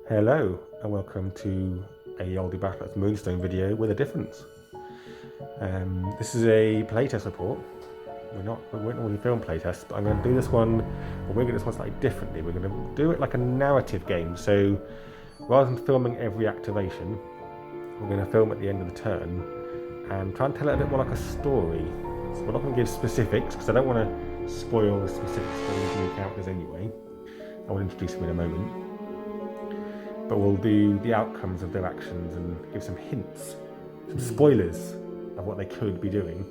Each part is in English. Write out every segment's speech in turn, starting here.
Hello and welcome to a oldie backwards Moonstone video with a difference. This is a playtest report. We won't normally film playtests, but I'm going to do this one, or we're going to do this one slightly differently. We're going to do it like a narrative game. So rather than filming every activation, we're going to film at the end of the turn and try and tell it a bit more like a story. So we're not going to give specifics because I don't want to spoil the specifics for the new characters anyway. I will introduce them in a moment. But we'll do the outcomes of their actions and give some hints, some spoilers of what they could be doing.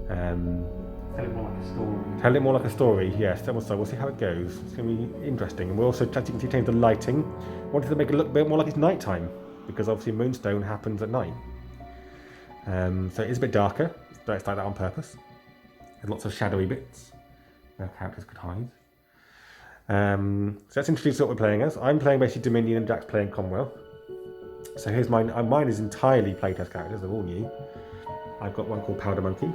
Tell it more like a story. Tell it more like a story, yes. So we'll see how it goes. It's going to be interesting. And we'll also, as you can see, change the lighting. Wanted to make it look a bit more like it's nighttime, because obviously Moonstone happens at night. So it is a bit darker. It's like that on purpose. There's lots of shadowy bits where characters could hide. So let's introduce what we're playing as. I'm playing basically Dominion and Jack's playing Commonwealth. So here's mine. Mine is entirely playtest characters, they're all new. I've got one called Powder Monkey.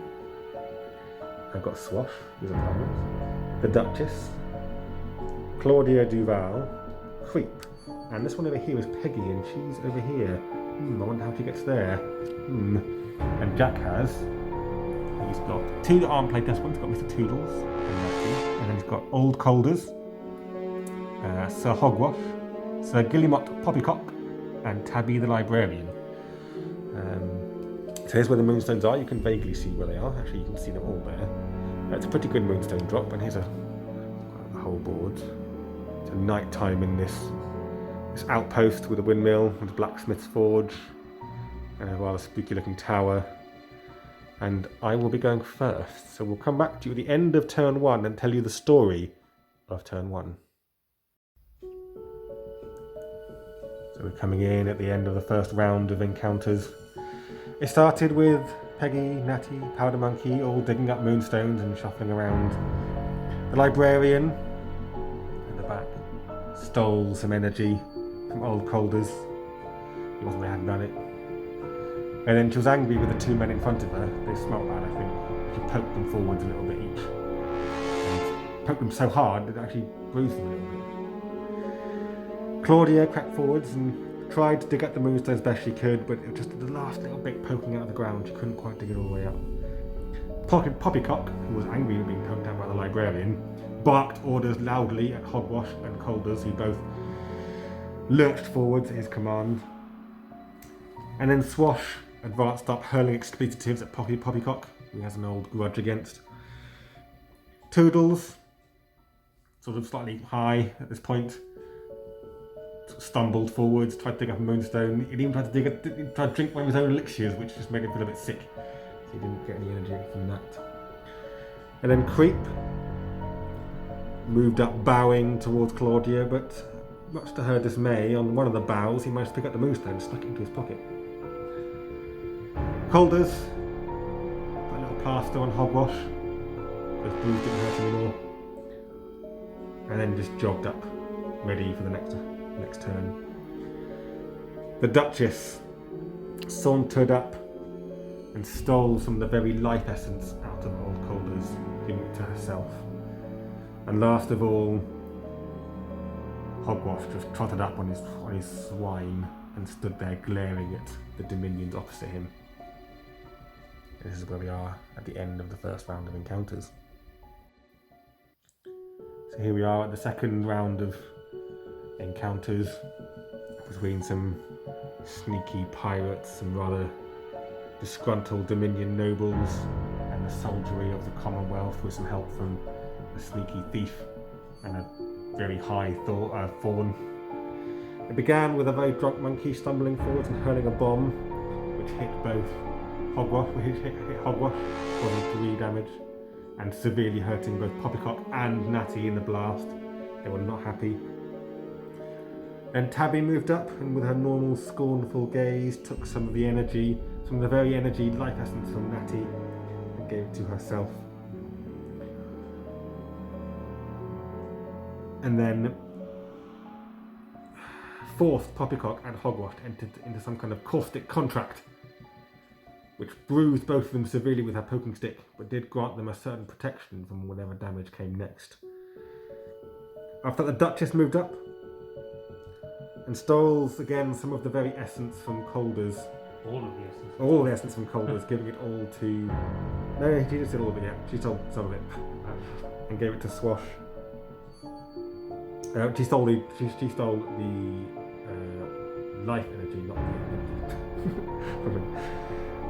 I've got Swash, who's a pirate. The Duchess. Claudia Duval. Creep. And this one over here is Peggy, and she's over here. I wonder how she gets there. And Jack has... He's got two that aren't playtest ones. He's got Mr. Toodles and then he's got Old Colders. Sir Hogwash, Sir Guillemot Poppycock, and Tabby the Librarian. So here's where the Moonstones are. You can vaguely see where they are. Actually, you can see them all there. That's a pretty good Moonstone drop, and here's a whole board. It's a night time in this outpost with a windmill and a blacksmith's forge and a rather spooky looking tower. And I will be going first. So we'll come back to you at the end of turn one and tell you the story of turn one. So we're coming in at the end of the first round of encounters. It started with Peggy, Natty, Powder Monkey all digging up moonstones and shuffling around. The librarian at the back stole some energy from Old Colders. He wasn't really happy about it. And then she was angry with the two men in front of her. They smelt bad, I think. She poked them forwards a little bit each. And poked them so hard that it actually bruised them a little bit. Claudia crept forwards and tried to dig up the moonstone as best she could, but it was just the last little bit poking out of the ground. She couldn't quite dig it all the way up. Poppycock, who was angry at being poked down by the librarian, barked orders loudly at Hogwash and Colders, who both lurched forwards at his command. And then Swash advanced up, hurling expletives at Poppycock, who has an old grudge against. Toodles, sort of slightly high at this point, stumbled forwards, tried to dig up a moonstone. He even tried to drink one of his own elixirs, which just made him feel a bit sick. So he didn't get any energy from that. And then Creep moved up, bowing towards Claudia, but much to her dismay, on one of the bows, he managed to pick up the moonstone and stuck it into his pocket. Colders put a little plaster on Hogwash, but bruised didn't hurt anymore, and then just jogged up, ready for the next turn. The Duchess sauntered up and stole some of the very life essence out of Old Colders, giving it to herself. And last of all, Hogwash just trotted up on his swine and stood there glaring at the Dominions opposite him. This is where we are at the end of the first round of encounters. So here we are at the second round of encounters between some sneaky pirates, some rather disgruntled Dominion nobles, and the soldiery of the Commonwealth with some help from a sneaky thief and a very high fawn. It began with a very drunk monkey stumbling forwards and hurling a bomb, which hit both Hogwash, hit Hogwash, causing 3 damage, and severely hurting both Poppycock and Natty in the blast. They were not happy. Then Tabby moved up and with her normal scornful gaze took some of the very energy life essence from Natty and gave it to herself. And then forced Poppycock and Hogwash entered into some kind of caustic contract, which bruised both of them severely with her poking stick, but did grant them a certain protection from whatever damage came next. After the Duchess moved up, and stole again some of the very essence from Calder's. All of the essence. All of the essence from Calder's, giving it all to. No, she just did all of it yet. She stole some of it and gave it to Swash. She stole the life energy, not the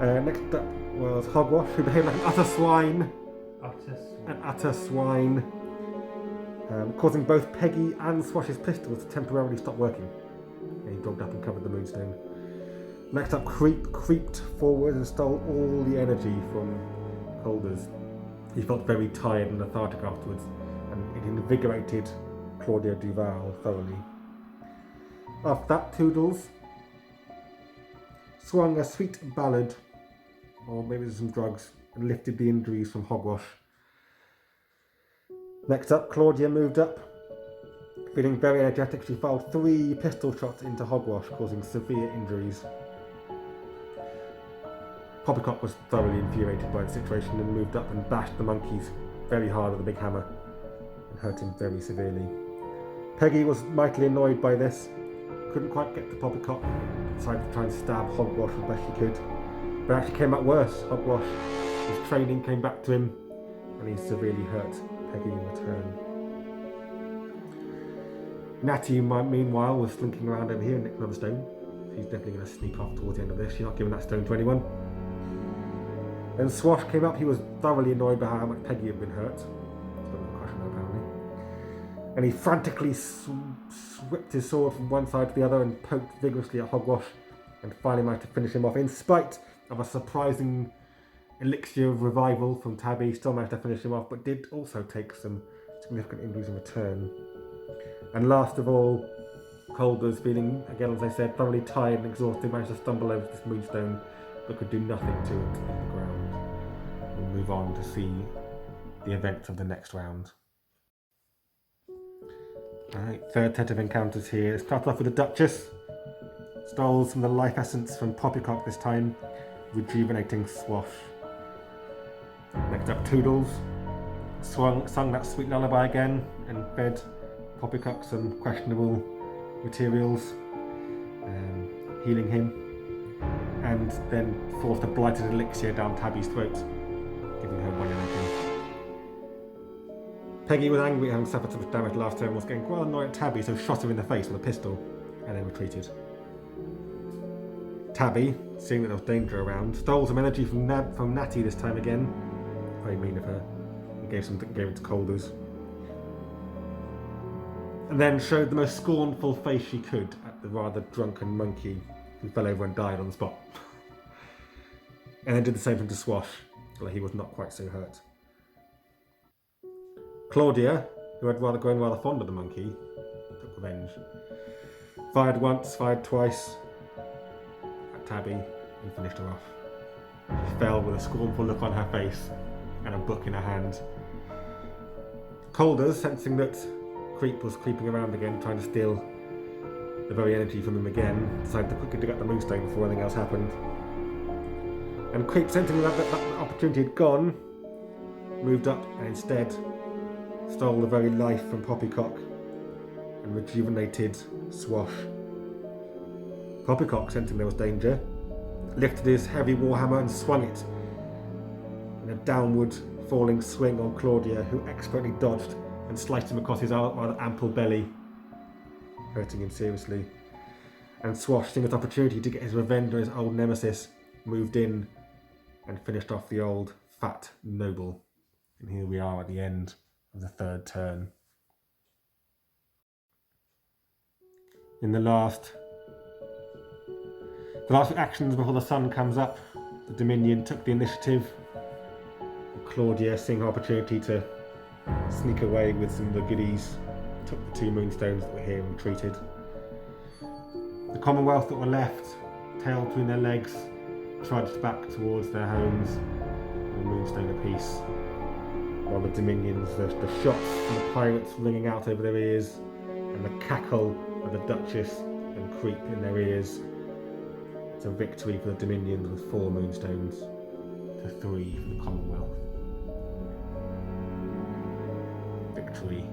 energy. Next up was Hogwash, who behaved like an utter swine. An utter swine. Causing both Peggy and Swash's pistols to temporarily stop working. And he jogged up and covered the Moonstone. Next up, creeped forward and stole all the energy from Calder's. He felt very tired and lethargic afterwards, and it invigorated Claudia Duval thoroughly. After that, Toodles swung a sweet ballad, or maybe some drugs, and lifted the injuries from Hogwash. Next up, Claudia moved up. Feeling very energetic, she fired 3 pistol shots into Hogwash, causing severe injuries. Poppycock was thoroughly infuriated by the situation and moved up and bashed the monkeys very hard with a big hammer and hurt him very severely. Peggy was mightily annoyed by this, couldn't quite get to Poppycock, decided to try and stab Hogwash as best she could, but it actually came out worse. Hogwash, his training came back to him and he severely hurt Peggy in return. Natty, meanwhile, was slinking around over here and nicked another stone. She's definitely going to sneak off towards the end of this. She's not giving that stone to anyone. Then Swash came up. He was thoroughly annoyed by how much Peggy had been hurt. Still got a crush on her, apparently. And he frantically whipped his sword from one side to the other and poked vigorously at Hogwash, and finally managed to finish him off in spite of a surprising elixir of revival from Tabby. Still managed to finish him off, but did also take some significant injuries in return. And last of all, Calder's, feeling, again as I said, thoroughly tired and exhausted, managed to stumble over this Moonstone, but could do nothing to it in the ground. We'll move on to see the events of the next round. Alright, third set of encounters here. Start off with the Duchess. Stole some of the life essence from Poppycock this time, rejuvenating Swash. Next up, Toodles. Sung that sweet lullaby again and fed Poppycock some questionable materials, healing him, and then forced a blighted elixir down Tabby's throat, giving her 1 energy. Peggy was angry at having suffered so much damage last turn, was getting quite annoyed at Tabby, so shot her in the face with a pistol, and then retreated. Tabby, seeing that there was danger around, stole some energy from Natty this time again, very mean of her, and gave it to Calder's. And then showed the most scornful face she could at the rather drunken monkey who fell over and died on the spot. And then did the same thing to Swash, although he was not quite so hurt. Claudia, who had grown rather fond of the monkey, took revenge. Fired once, fired twice at Tabby and finished her off. She fell with a scornful look on her face and a book in her hand. Calder's, sensing that Creep was creeping around again, trying to steal the very energy from him again, decided to quickly dig up the Moonstone before anything else happened. And Creep, sensing that opportunity had gone, moved up and instead stole the very life from Poppycock and rejuvenated Swash. Poppycock, sensing there was danger, lifted his heavy warhammer and swung it in a downward falling swing on Claudia, who expertly dodged and sliced him across his rather ample belly, hurting him seriously. And Swash, seeing his opportunity to get his revenge on his old nemesis, moved in and finished off the old fat noble. And here we are at the end of the third turn. In the last few actions before the sun comes up, the Dominion took the initiative. Claudia, seeing her opportunity to sneak away with some of the goodies, took the 2 Moonstones that were here and retreated. The Commonwealth that were left, tail between their legs, trudged back towards their homes, with a Moonstone apiece, while the Dominions, the shots from the pirates ringing out over their ears, and the cackle of the Duchess and Creep in their ears. It's a victory for the Dominions with 4 Moonstones to 3 for the Commonwealth. Victory